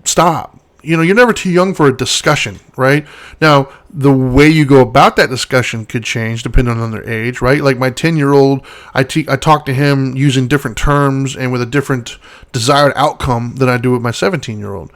stop. You know, you're never too young for a discussion, right? Now, the way you go about that discussion could change depending on their age, right? Like my 10-year-old, I talk to him using different terms and with a different desired outcome than I do with my 17-year-old.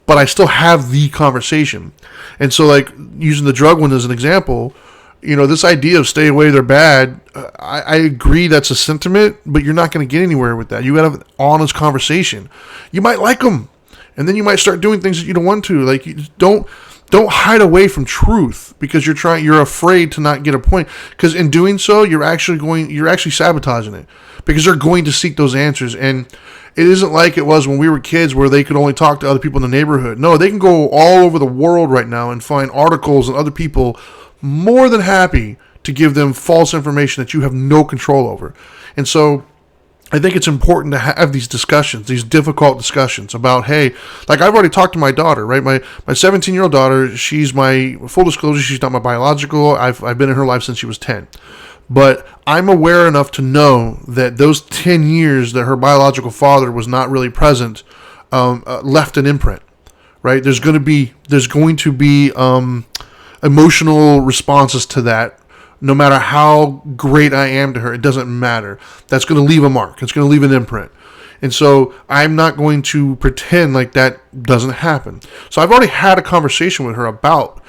But I still have the conversation. And so, like, using the drug one as an example, you know, this idea of stay away, they're bad, I agree that's a sentiment, but you're not going to get anywhere with that. You got to have an honest conversation. You might like them, and then you might start doing things that you don't want to. Like, you don't hide away from truth because you're afraid to not get a point. Because in doing so, you're actually sabotaging it because they're going to seek those answers. And it isn't like it was when we were kids where they could only talk to other people in the neighborhood. No, they can go all over the world right now and find articles and other people more than happy to give them false information that you have no control over. And so I think it's important to have these discussions, these difficult discussions about, hey, like I've already talked to my daughter, right? My 17-year-old daughter, she's my, full disclosure, she's not my biological. I've been in her life since she was 10. But I'm aware enough to know that those 10 years that her biological father was not really present left an imprint, right? There's going to be emotional responses to that. No matter how great I am to her, it doesn't matter. That's going to leave a mark. It's going to leave an imprint. And so I'm not going to pretend like that doesn't happen. So I've already had a conversation with her about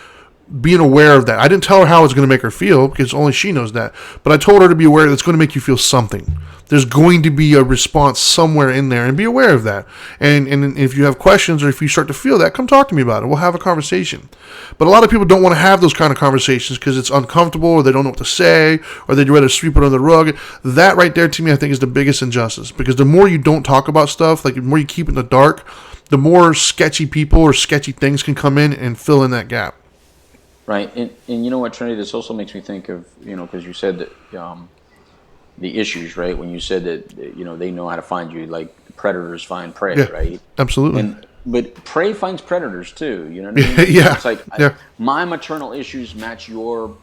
being aware of that. I didn't tell her how it's going to make her feel because only she knows that. But I told her to be aware that it's going to make you feel something. There's going to be a response somewhere in there, and be aware of that. And if you have questions or if you start to feel that, come talk to me about it. We'll have a conversation. But a lot of people don't want to have those kind of conversations because it's uncomfortable, or they don't know what to say, or they'd rather sweep it under the rug. That right there, to me, I think is the biggest injustice. Because the more you don't talk about stuff, like the more you keep it in the dark, the more sketchy people or sketchy things can come in and fill in that gap. Right. And you know what, Trinity, this also makes me think of, you know, because you said that the issues, right? When you said that, you know, they know how to find you, like predators find prey, Yeah, right? absolutely. But prey finds predators too, you know what I mean? Yeah. It's like Yeah. my maternal issues match your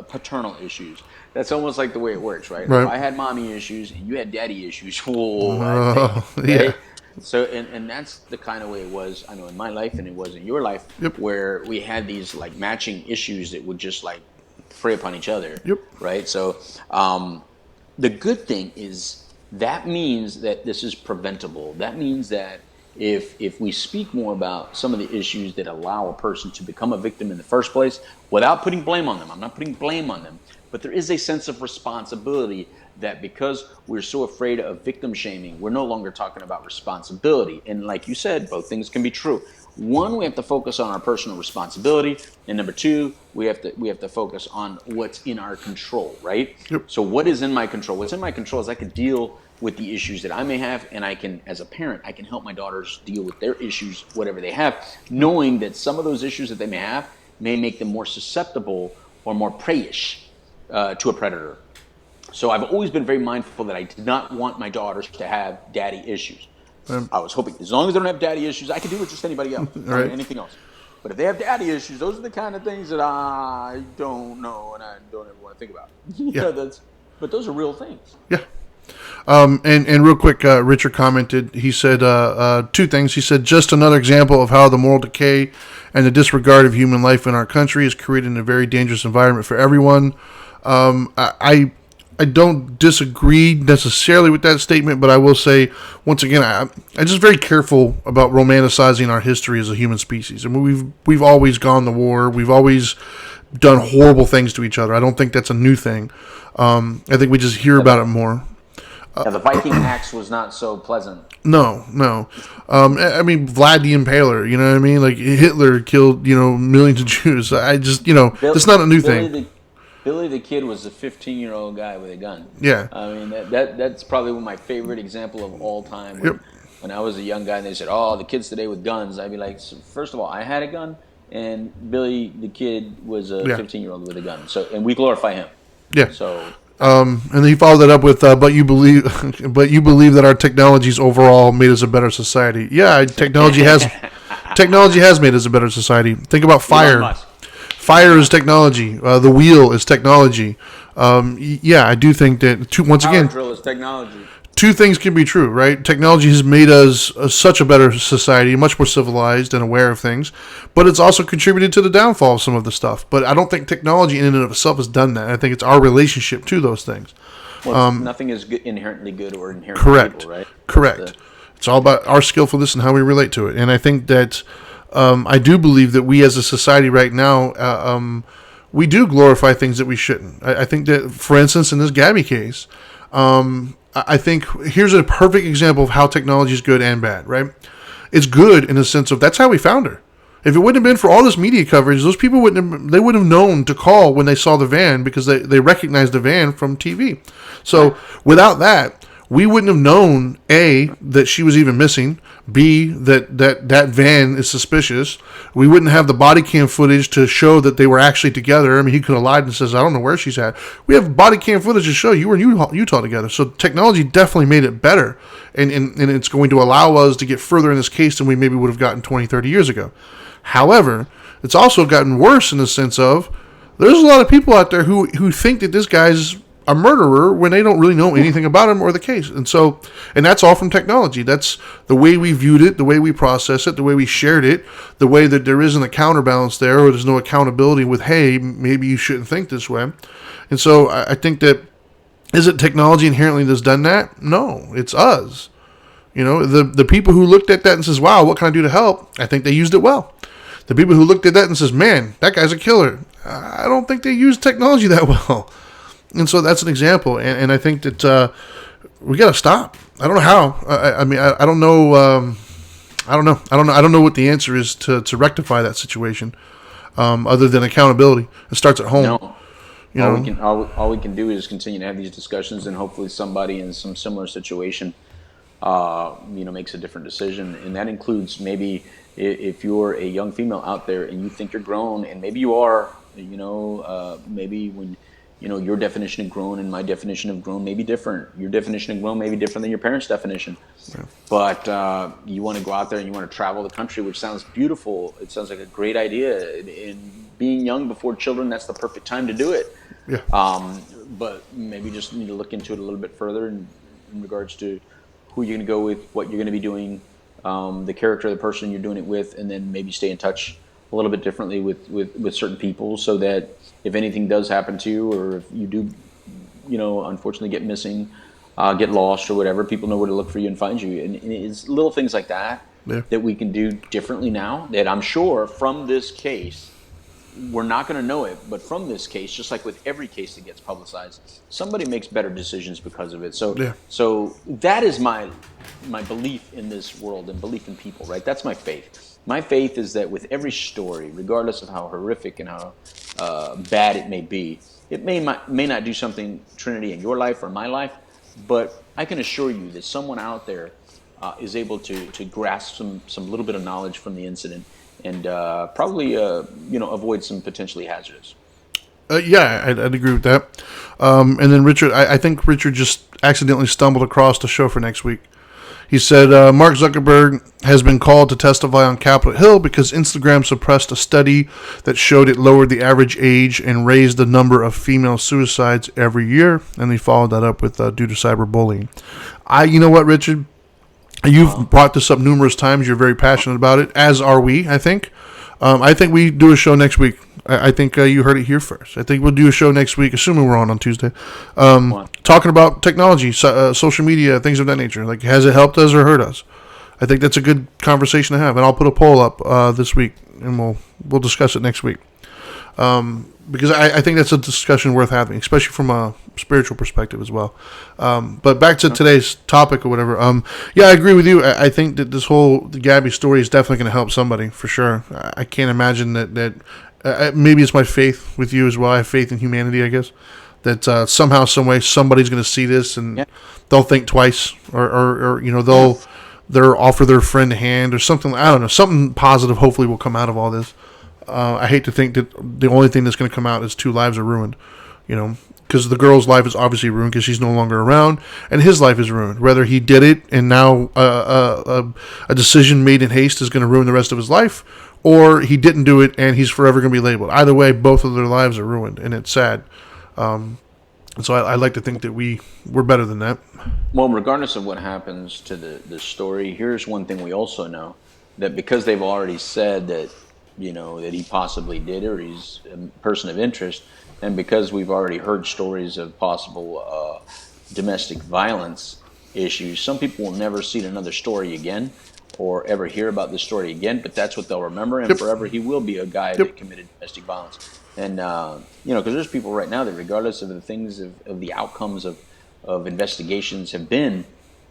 paternal issues. That's almost like the way it works, right? Right. If I had mommy issues and you had daddy issues, whoa, Oh, right? yeah. So, and that's the kind of way it was, I know, in my life, and it was in your life, Yep. where we had these like matching issues that would just like prey upon each other, Yep. right? So, um, the good thing is that means that this is preventable. That means that if we speak more about some of the issues that allow a person to become a victim in the first place, without putting blame on them, I'm not putting blame on them, but there is a sense of responsibility that because we're so afraid of victim shaming, we're no longer talking about responsibility. And like you said, both things can be true. One, we have to focus on our personal responsibility, and number two, we have to focus on what's in our control, right? Yep. So what is in my control? What's in my control is I can deal with the issues that I may have, and I can, as a parent, I can help my daughters deal with their issues, whatever they have, knowing that some of those issues that they may have may make them more susceptible or more preyish to a predator. So I've always been very mindful that I did not want my daughters to have daddy issues. I was hoping as long as they don't have daddy issues, I can deal with just anybody else, Right. anything else. But if they have daddy issues, those are the kind of things that I don't know and I don't ever want to think about. Yeah. But those are real things. Yeah. And real quick, Richard commented. He said two things. He said, just another example of how the moral decay and the disregard of human life in our country is creating a very dangerous environment for everyone. I don't disagree necessarily with that statement, but I will say, once again, I'm just very careful about romanticizing our history as a human species. I mean, we've always gone to war. We've always done horrible things to each other. I don't think that's a new thing. I think we just hear about it more. Yeah, the Viking axe was not so pleasant. No, no. I mean, Vlad the Impaler, you know what I mean? Like, Hitler killed, millions of Jews. I just, that's not a new thing. Billy the Kid was a 15-year-old guy with a gun. Yeah. I mean, that's probably my favorite example of all time. When I was a young guy and they said, oh, the kids today with guns, I'd be like, so first of all, I had a gun, and Billy the Kid was a 15-year-old with a gun. So, and we glorify him. Yeah. So. And then he followed that up with, but you believe that our technologies overall made us a better society. Yeah, technology has made us a better society. Think about fire. Fire is technology. The wheel is technology. Yeah, I do think that Power drill is technology. Two things can be true, right? Technology has made us such a better society, much more civilized and aware of things, but it's also contributed to the downfall of some of the stuff. But I don't think technology in and of itself has done that. I think it's our relationship to those things. Well, nothing is inherently good or inherently evil, right? Correct. It's all about our skillfulness and how we relate to it. And I think that I do believe that we as a society right now, we do glorify things that we shouldn't. I think that, for instance, in this Gabby case, I think here's a perfect example of how technology is good and bad, right? It's good in the sense of that's how we found her. If it wouldn't have been for all this media coverage, those people wouldn't have known to call when they saw the van because they recognized the van from TV. So without that, we wouldn't have known, A, that she was even missing, B, that van is suspicious. We wouldn't have the body cam footage to show that they were actually together. I mean, he could have lied and says, I don't know where she's at. We have body cam footage to show you were in Utah together. So technology definitely made it better. And it's going to allow us to get further in this case than we maybe would have gotten 20, 30 years ago. However, it's also gotten worse in the sense of there's a lot of people out there who think that this guy's a murderer when they don't really know anything about him or the case. And that's all from technology. That's the way we viewed it, the way we process it, the way we shared it, the way that there isn't a counterbalance there or there's no accountability with, hey, maybe you shouldn't think this way. And so I think that, is it technology inherently that's done that? No, it's us. The people who looked at that and says, wow, what can I do to help? I think they used it well. The people who looked at that and says, man, that guy's a killer. I don't think they used technology that well. And so that's an example, and I think that we got to stop. I don't know how. I mean, I don't know. I don't know what the answer is to rectify that situation, other than accountability. It starts at home. No. All we can do is continue to have these discussions, and hopefully somebody in some similar situation, makes a different decision, and that includes maybe if you're a young female out there and you think you're grown, and maybe you are. Maybe when. Your definition of grown and my definition of grown may be different. Your definition of grown may be different than your parents' definition. Yeah. But you want to go out there and you want to travel the country, which sounds beautiful. It sounds like a great idea. And being young before children, that's the perfect time to do it. Yeah. But maybe just need to look into it a little bit further in regards to who you're going to go with, what you're going to be doing, the character of the person you're doing it with, and then maybe stay in touch a little bit differently with certain people, so that if anything does happen to you, or if you do, unfortunately get missing, get lost or whatever, people know where to look for you and find you. And it's little things like that that we can do differently now, that I'm sure from this case, we're not going to know it, but from this case, just like with every case that gets publicized, somebody makes better decisions because of it. So that is my belief in this world and belief in people, right? That's my faith. My faith is that with every story, regardless of how horrific and how bad it may be, it may not do something, Trinity, in your life or my life, but I can assure you that someone out there is able to grasp some little bit of knowledge from the incident, and probably avoid some potentially hazardous. I'd agree with that. And then Richard, I think Richard just accidentally stumbled across the show for next week. He said Mark Zuckerberg has been called to testify on Capitol Hill because Instagram suppressed a study that showed it lowered the average age and raised the number of female suicides every year. And they followed that up with due to cyberbullying. You know what, Richard? You've brought this up numerous times. You're very passionate about it, as are we, I think. I think we do a show next week. I think you heard it here first. I think we'll do a show next week, assuming we're on Tuesday, talking about technology, social media, things of that nature. Like, has it helped us or hurt us? I think that's a good conversation to have. And I'll put a poll up this week, and we'll discuss it next week. Because I think that's a discussion worth having, especially from a spiritual perspective as well. But back to today's topic or whatever. I agree with you. I think that the Gabby story is definitely going to help somebody for sure. I can't imagine that maybe it's my faith with you as well. I have faith in humanity, I guess, that somehow, some way, somebody's going to see this and they'll think twice, or they'll offer their friend a hand or something. I don't know. Something positive hopefully will come out of all this. I hate to think that the only thing that's going to come out is 2 lives are ruined, because the girl's life is obviously ruined because she's no longer around, and his life is ruined. Whether he did it and now a decision made in haste is going to ruin the rest of his life, or he didn't do it and he's forever going to be labeled. Either way, both of their lives are ruined, and it's sad. And so I like to think that we're better than that. Well, regardless of what happens to the story, here's one thing we also know, that because they've already said that, that he possibly did it, or he's a person of interest, and because we've already heard stories of possible domestic violence issues, some people will never see another story again or ever hear about this story again, but that's what they'll remember, and forever he will be a guy that committed domestic violence. And, because there's people right now that, regardless of the things of the outcomes of investigations have been,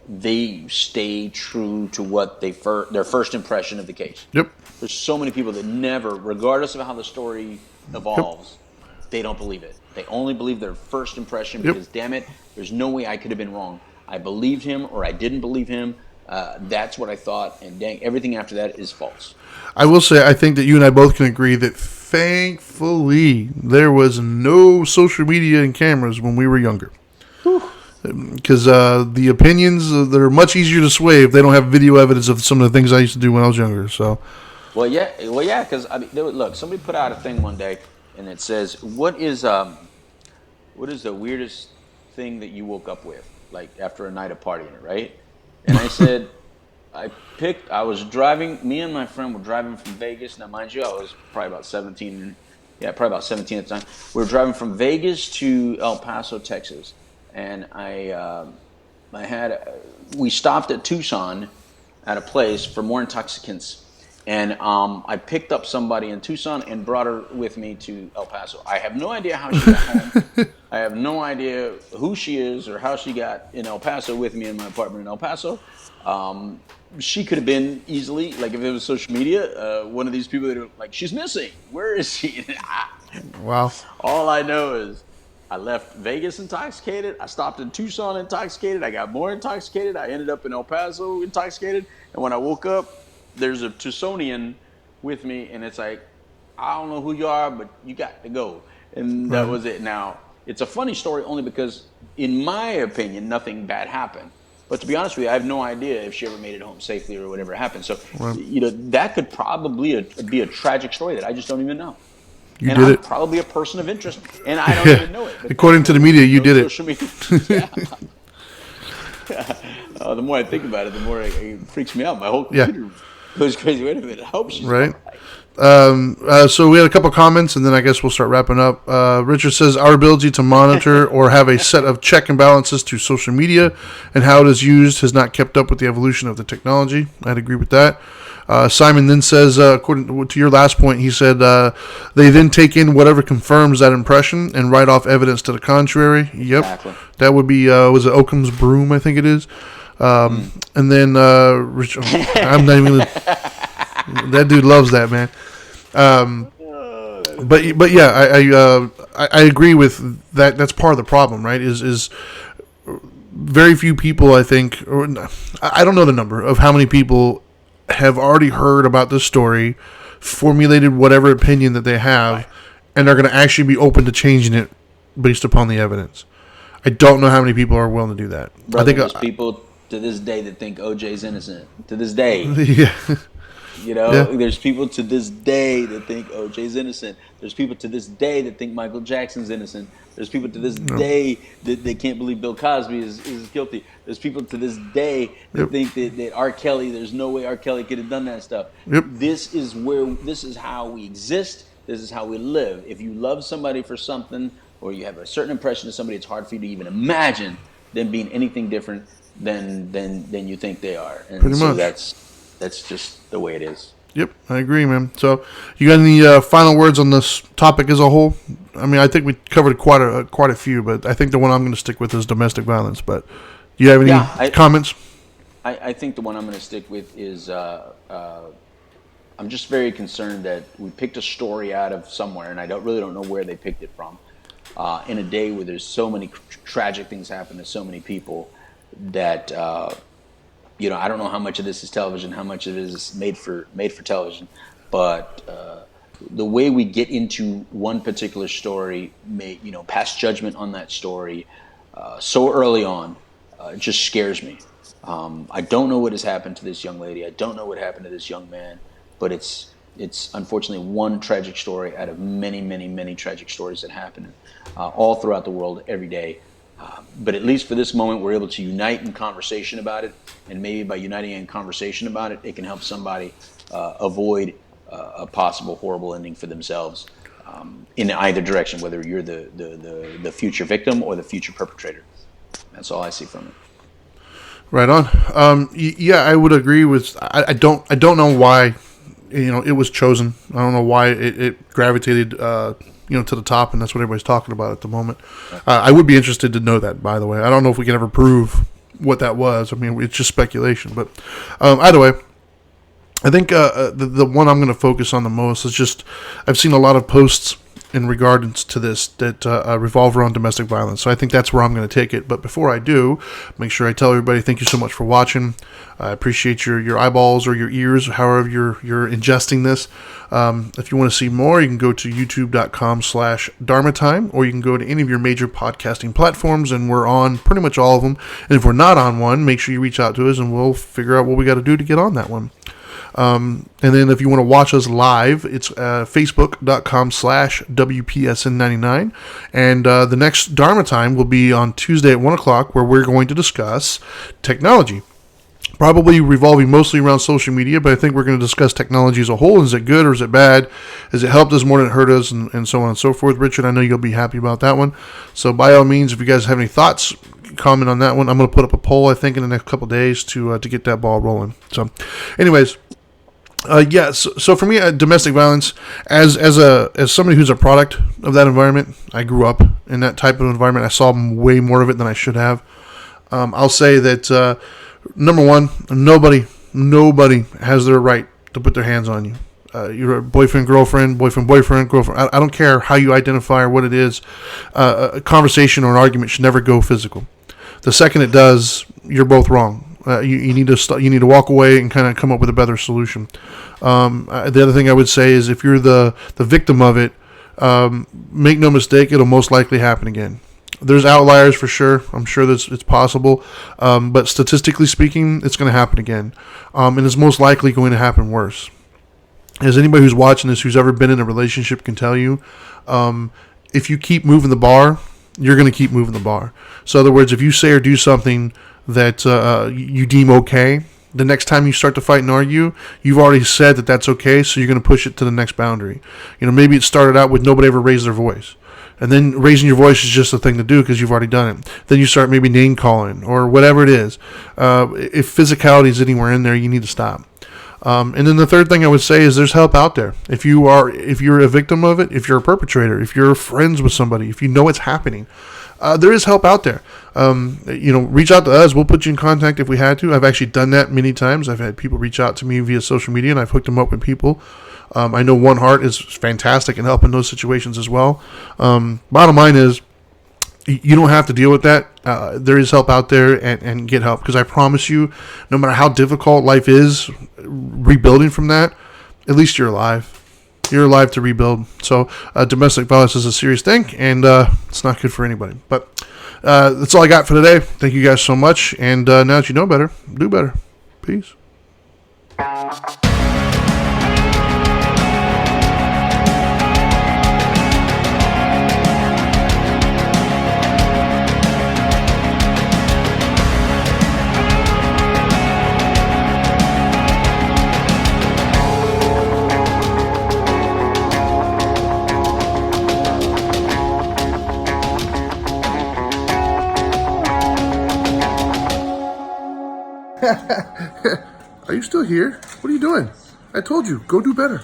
they stay true to what their first impression of the case. There's so many people that never, regardless of how the story evolves, they don't believe it. They only believe their first impression because, damn it, there's no way I could have been wrong. I believed him or I didn't believe him. That's what I thought, and dang, everything after that is false. I will say, I think that you and I both can agree that thankfully there was no social media and cameras when we were younger. Because the opinions, they're much easier to sway if they don't have video evidence of some of the things I used to do when I was younger. So, well, yeah, because look, somebody put out a thing one day, and it says, "What is the weirdest thing that you woke up with, like after a night of partying?" Right? And I said, I was driving. Me and my friend were driving from Vegas. Now, mind you, I was probably about 17. Yeah, probably about 17 at the time. We were driving from Vegas to El Paso, Texas. And we stopped at Tucson at a place for more intoxicants, and I picked up somebody in Tucson and brought her with me to El Paso. I have no idea how she got home. I have no idea who she is or how she got in El Paso with me in my apartment in El Paso. She could have been easily, like, if it was social media, one of these people that are like, she's missing. Where is she? Wow. All I know is I left Vegas intoxicated. I stopped in Tucson intoxicated. I got more intoxicated. I ended up in El Paso intoxicated. And when I woke up, there's a Tucsonian with me, and it's like, I don't know who you are, but you got to go. And that was it. Now, it's a funny story only because, in my opinion, nothing bad happened. But to be honest with you, I have no idea if she ever made it home safely or whatever happened. So, that could probably be a tragic story that I just don't even know. I'm probably a person of interest, and I don't even know it. According to the media, you did it. Social media. The more I think about it, the more it freaks me out. My whole Yeah. computer goes crazy. Wait a minute. I hope she's Right. all right. So we had a couple comments, and then I guess we'll start wrapping up. Richard says, our ability to monitor or have a set of check and balances to social media and how it is used has not kept up with the evolution of the technology. I'd agree with that. Simon then says, according to your last point, he said, they then take in whatever confirms that impression and write off evidence to the contrary. Yep. Exactly. That would be, was it Occam's broom, I think it is. And then, I'm not even going to... That dude loves that, man. But yeah, I agree with that. That's part of the problem, right? Is very few people, I think, or I don't know the number of how many people have already heard about this story, formulated whatever opinion that they have, and are going to actually be open to changing it based upon the evidence. I don't know how many people are willing to do that. Brother, I think there's people to this day that think OJ's innocent. To this day. Yeah. You know, Yeah. there's people to this day that think OJ's innocent. There's people to this day that think Michael Jackson's innocent. There's people to this day that they can't believe Bill Cosby is guilty. There's people to this day that think that R. Kelly, there's no way R. Kelly could have done that stuff. Yep. This is how we exist. This is how we live. If you love somebody for something, or you have a certain impression of somebody, it's hard for you to even imagine them being anything different than you think they are. And Pretty so much. that's just the way it is. Yep, I agree, man. So, you got any final words on this topic as a whole? I mean, I think we covered quite a few, but I think the one I'm going to stick with is domestic violence. But do you have any comments? I think the one I'm going to stick with is I'm just very concerned that we picked a story out of somewhere, and I really don't know where they picked it from. In a day where there's so many tragic things happen to so many people that. I don't know how much of this is television, how much of it is made for television, but the way we get into one particular story, pass judgment on that story so early on, just scares me. I don't know what has happened to this young lady. I don't know what happened to this young man, but it's unfortunately one tragic story out of many, many, many tragic stories that happen all throughout the world every day. But at least for this moment, we're able to unite in conversation about it. And maybe by uniting in conversation about it, it can help somebody avoid a possible horrible ending for themselves in either direction, whether you're the future victim or the future perpetrator. That's all I see from it. Right on. Yeah, I would agree with. I don't know why, it was chosen. I don't know why it gravitated. To the top, and that's what everybody's talking about at the moment. I would be interested to know that, by the way. I don't know if we can ever prove what that was. I mean, it's just speculation. But either way, I think the one I'm going to focus on the most is just, I've seen a lot of posts in regards to this that revolve around domestic violence. So I think that's where I'm going to take it. But before I do, make sure I tell everybody thank you so much for watching. I appreciate your eyeballs or your ears, however you're ingesting this. If you want to see more, you can go to youtube.com/Dharma Time, or you can go to any of your major podcasting platforms, and we're on pretty much all of them. And if we're not on one, make sure you reach out to us, and we'll figure out what we got to do to get on that one. And then if you want to watch us live, it's facebook.com/WPSN99. And the next Dharma Time will be on Tuesday at 1 o'clock, where we're going to discuss technology. Probably revolving mostly around social media, but I think we're going to discuss technology as a whole. Is it good or is it bad? Has it helped us more than it hurt us? And so on and so forth. Richard, I know you'll be happy about that one. So by all means, if you guys have any thoughts, comment on that one. I'm going to put up a poll, I think, in the next couple of days to get that ball rolling. So anyways, so for me, domestic violence, as somebody who's a product of that environment, I grew up in that type of environment. I saw way more of it than I should have. I'll say that number one, nobody has their right to put their hands on you. You're a boyfriend, girlfriend. I don't care how you identify or what it is. A conversation or an argument should never go physical. The second it does, you're both wrong. You need to walk away and kind of come up with a better solution. The other thing I would say is if you're the victim of it, make no mistake, it'll most likely happen again. There's outliers for sure. I'm sure that it's possible. But statistically speaking, it's going to happen again. And it's most likely going to happen worse. As anybody who's watching this, who's ever been in a relationship can tell you, if you keep moving the bar, you're going to keep moving the bar. So in other words, if you say or do something that you deem okay, the next time you start to fight and argue, you've already said that that's okay, so you're going to push it to the next boundary. Maybe it started out with nobody ever raised their voice. And then raising your voice is just a thing to do because you've already done it. Then you start maybe name calling or whatever it is. If physicality is anywhere in there, you need to stop. And then the third thing I would say is there's help out there. If you're a victim of it, if you're a perpetrator, if you're friends with somebody, if you know it's happening, there is help out there. Reach out to us. We'll put you in contact if we had to. I've actually done that many times. I've had people reach out to me via social media, and I've hooked them up with people. I know One Heart is fantastic in helping those situations as well. Bottom line is, you don't have to deal with that. There is help out there, and get help, because I promise you, no matter how difficult life is, rebuilding from that, at least you're alive. You're alive to rebuild. So domestic violence is a serious thing, and it's not good for anybody. But that's all I got for today. Thank you guys so much. And now that you know better, do better. Peace. Are you still here? What are you doing? I told you, go do better.